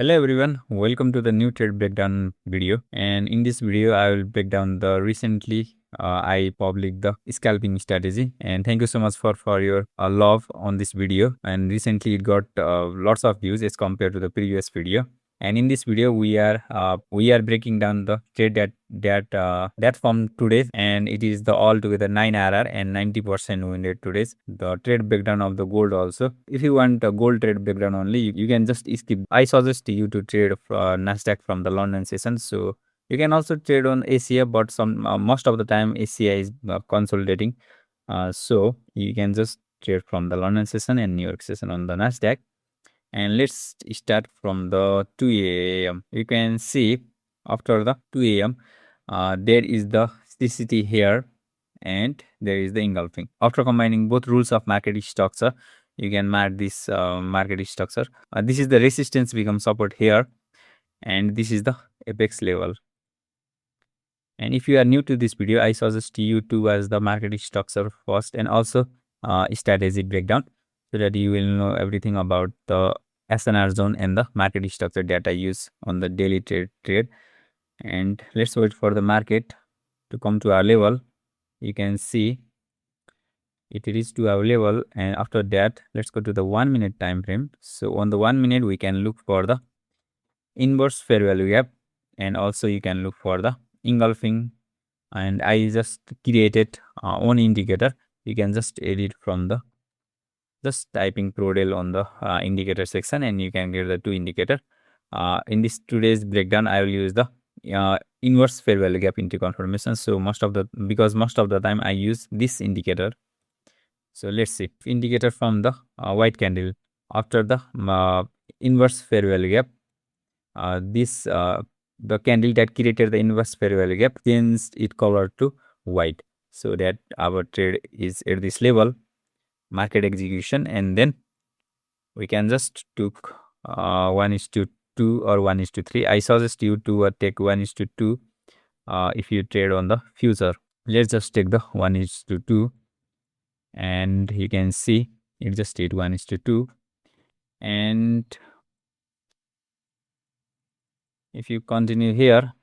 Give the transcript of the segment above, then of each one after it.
Hello everyone, welcome to the new trade breakdown video. And in this video, I will break down the recently I published the scalping strategy. And thank you so much for your love on this video. And recently it got lots of views as compared to the previous video. And in this video, we are breaking down the trade that from today, and it is the altogether 9 RR and 90% win rate today's. The trade breakdown of the gold also. If you want a gold trade breakdown only, you can just skip. I suggest you to trade NASDAQ from the London session. So you can also trade on Asia, but most of the time Asia is consolidating. So you can just trade from the London session and New York session on the NASDAQ. And let's start from the 2 a.m. You can see after the 2 a.m. There is the CCT here and there is the engulfing. After combining both rules of market structure, you can mark this market structure. This is the resistance become support here, and this is the apex level. And if you are new to this video, I suggest you to watch the market structure first and also strategy breakdown, so that you will know everything about the SNR zone and the market structure that I use on the daily trade. And let's wait for the market to come to our level. You can see it reached to our level, and after that let's go to the 1 minute time frame. So on the 1 minute we can look for the inverse fair value gap, and also you can look for the engulfing. And I just created one indicator. You can just edit from the just typing prodel on the indicator section, and you can get the two indicator. In this today's breakdown, I will use the inverse fair value gap entry confirmation. So most of the time I use this indicator. So let's see indicator from the white candle after the inverse fair value gap. The candle that created the inverse fair value gap changed its color to white, so that our trade is at this level, market execution, and then we can just took 1:2 or 1:3. I suggest you to take 1:2 if you trade on the future. Let's just take the 1:2, and you can see it just did 1:2. And if you continue here,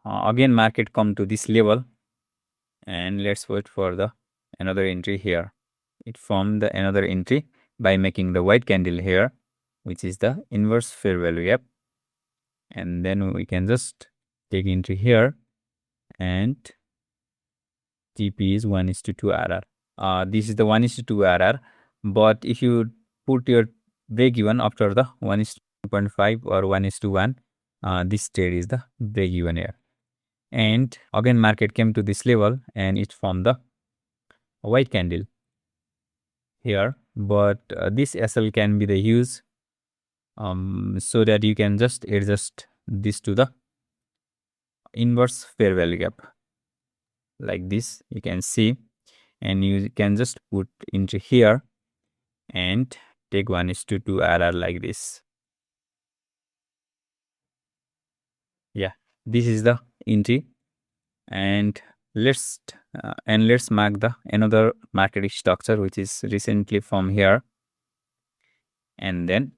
again market come to this level, and let's wait for the another entry here. It formed the another entry by making the white candle here, which is the inverse fair value gap. And then we can just take entry here, and TP is 1:2 RR. This is the 1:2 RR, but if you put your break even after the 1:1.5 or 1:1, this trade is the break even here. And again market came to this level, and it formed the white candle here, but this SL can be the use so that you can just adjust this to the inverse fair value gap like this. You can see, and you can just put into here and take 1:2 RR like this. Yeah, this is the entry. And let's mark the another market structure which is recently from here, and then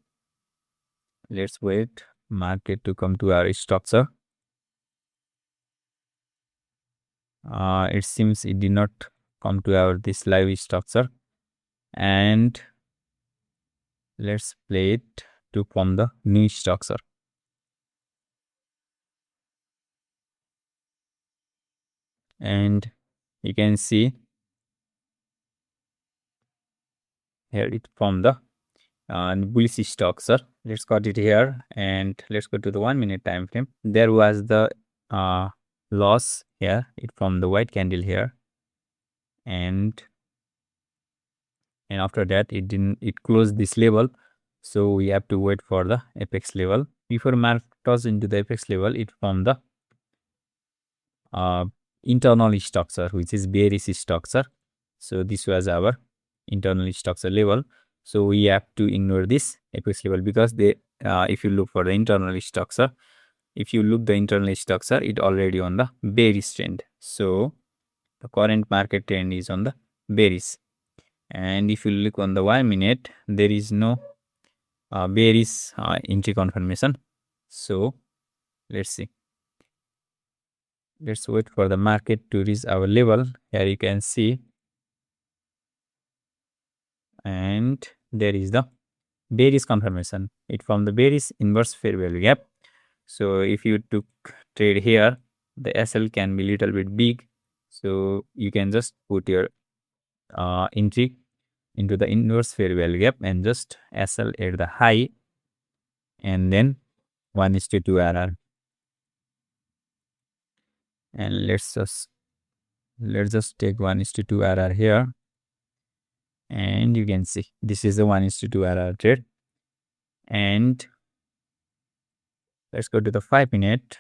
let's wait market to come to our structure. It seems it did not come to our this live structure, and let's play it to form the new structure. And you can see here it formed the bullish structure. Let's cut it here, and let's go to the 1 minute time frame. There was the loss here. It formed the white candle here, and after that it closed this level. So we have to wait for the apex level. Before market touched into the apex level, it formed the internal structure, which is bearish structure. So this was our internal structure level. So we have to ignore this apex level, because they if you look for the internal structure, it already on the bearish trend. So the current market trend is on the bearish. And if you look on the 1 minute, there is no bearish entry confirmation. So let's see. Let's wait for the market to reach our level. Here you can see, and there is the bearish confirmation. It from the bearish inverse fair value gap. So if you took trade here, the SL can be little bit big. So you can just put your entry into the inverse fair value gap and just SL at the high, and then 1:2 RR. And let's just take 1:2 RR here, and you can see this is the 1:2 RR trade. And let's go to the 5-minute,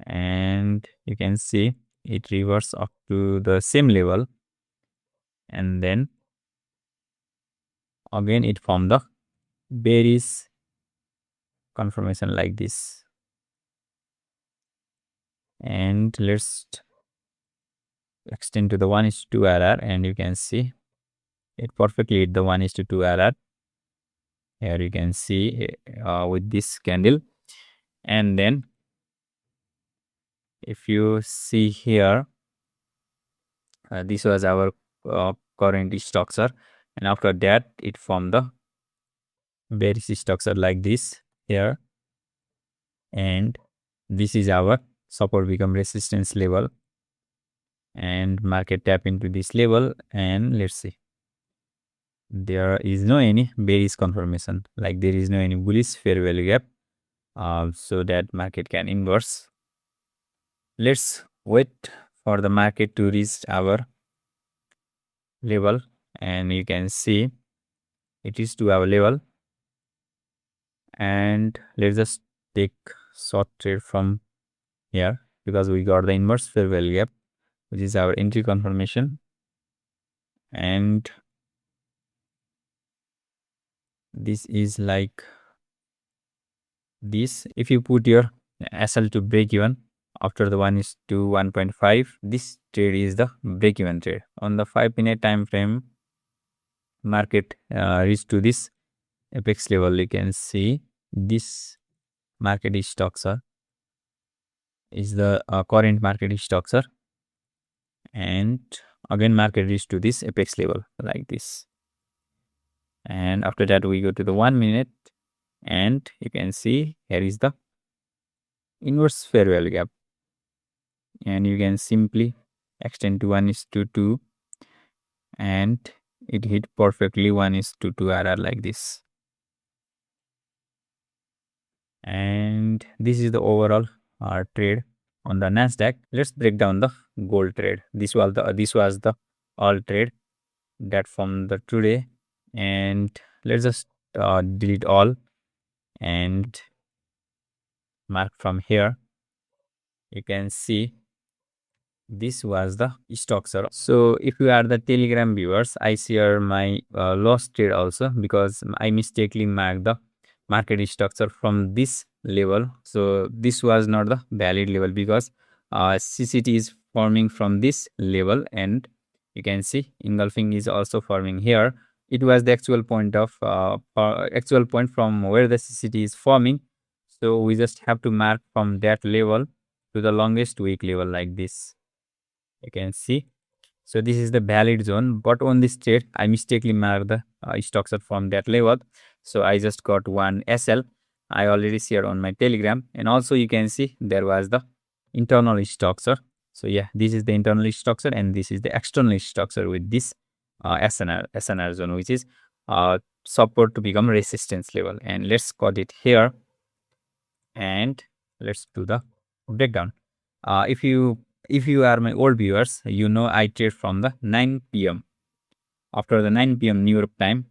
and you can see it reverses up to the same level, and then again it formed the bearish confirmation like this. And let's extend to the 1:2 RR, and you can see it perfectly hit the 1:2 RR. Here you can see with this candle. And then if you see here, this was our current structure, and after that it formed the bearish structure like this here, and this is our support become resistance level, and market tap into this level. And let's see, there is no any bearish confirmation, like there is no any bullish fair value gap, so that market can inverse. Let's wait for the market to reach our level, and you can see it is to our level. And let's just take short trade from here, because we got the inverse fair value gap, which is our entry confirmation. And this is like this. If you put your SL to break even after the 1:1.5, this trade is the break even trade. On the 5-minute time frame, market reached to this apex level. You can see this market structure is the current market structure, and again market reached to this apex level like this. And after that we go to the 1-minute, and you can see here is the inverse fair value gap, and you can simply extend to 1:2, and it hit perfectly 1:2 RR like this. And this is the overall trade on the NASDAQ. Let's break down the gold trade. This was the all trade that from the today, and let's just delete all and mark from here. You can see this was the structure. So if you are the Telegram viewers, I share my lost trade also, because I mistakenly marked the market structure from this level. So this was not the valid level, because CCT is forming from this level, and you can see engulfing is also forming here. It was the actual point of actual point from where the CCT is forming. So we just have to mark from that level to the longest week level like this. You can see. So this is the valid zone, but on this trade I mistakenly marked the structure from that level. So I just got one SL. I already shared on my Telegram, and also you can see there was the internal structure. So yeah, this is the internal structure, and this is the external structure with this SNR zone, which is support to become resistance level. And let's cut it here, and let's do the breakdown. If you are my old viewers, you know I trade from the 9 p.m. after the 9 p.m. New York time.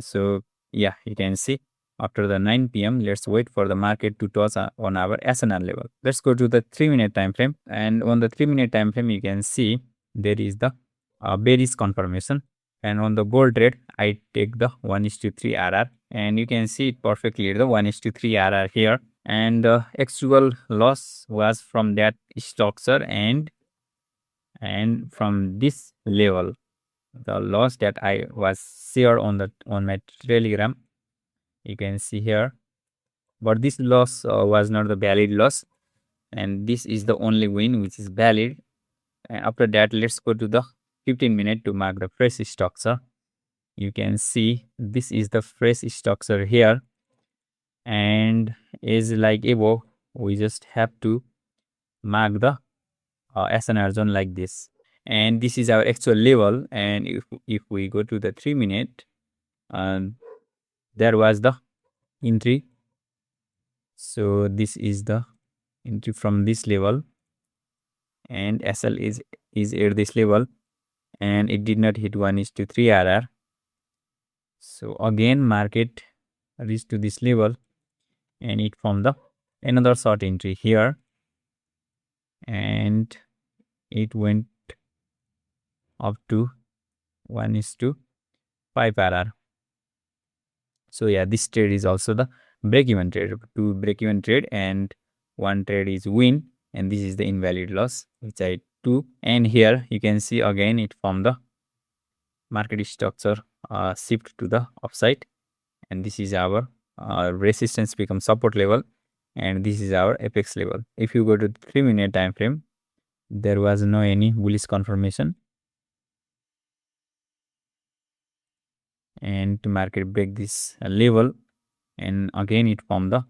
So yeah, you can see after the 9 p.m. let's wait for the market to touch on our SNR level. Let's go to the 3-minute time frame, and on the 3-minute time frame you can see there is the bearish confirmation. And on the gold trade I take the 1:3 RR, and you can see it perfectly the 1:3 RR here. And the actual loss was from that structure, and from this level, the loss that I was shared on my Telegram, you can see here. but this loss was not the valid loss, and this is the only win which is valid. And after that, let's go to the 15-minute to mark the fresh structure. You can see this is the fresh structure here, and is like above. We just have to mark the SNR zone like this, and this is our actual level. And if we go to the 3-minute, there was the entry. So this is the entry from this level, and SL is at this level, and it did not hit 1:3 RR. So again market reached to this level, and it formed the another short entry here, and it went up to 1:5 RR. So yeah, this trade is also the break-even trade. Two break-even trade, and one trade is win, and this is the invalid loss which I took. And here you can see again it formed the market structure shift to the upside, and this is our resistance become support level, and this is our apex level. If you go to 3-minute time frame, there was no any bullish confirmation, and to market break this level, and again it formed the,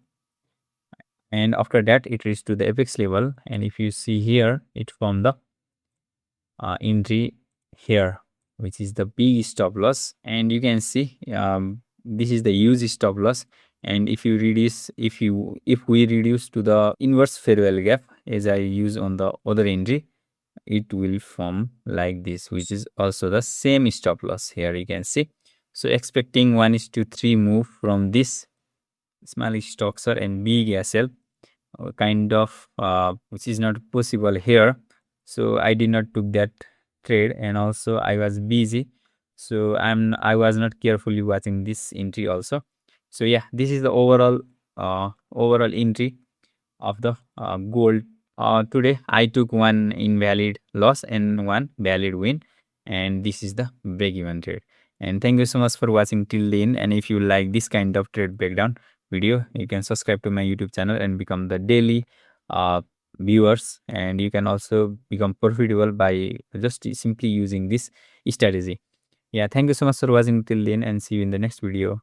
and after that it reached to the apex level. And if you see here, it formed the entry here, which is the big stop loss. And you can see this is the huge stop loss. And if you reduce, if we reduce to the inverse fair value gap as I use on the other entry, it will form like this, which is also the same stop loss. Here you can see. So expecting 1:3 move from this small structure and big SL kind of which is not possible here. So I did not took that trade, and also I was busy, so I was not carefully watching this entry also. So yeah, this is the overall entry of the gold. Today I took one invalid loss and one valid win, and this is the break-even trade. And thank you so much for watching till the end. And if you like this kind of trade breakdown video, you can subscribe to my YouTube channel and become the daily viewers, and you can also become profitable by just simply using this strategy. Yeah, thank you so much for watching till the end, and see you in the next video.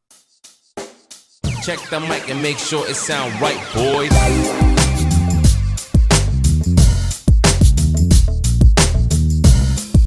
Check the mic and make sure it sound right, boys.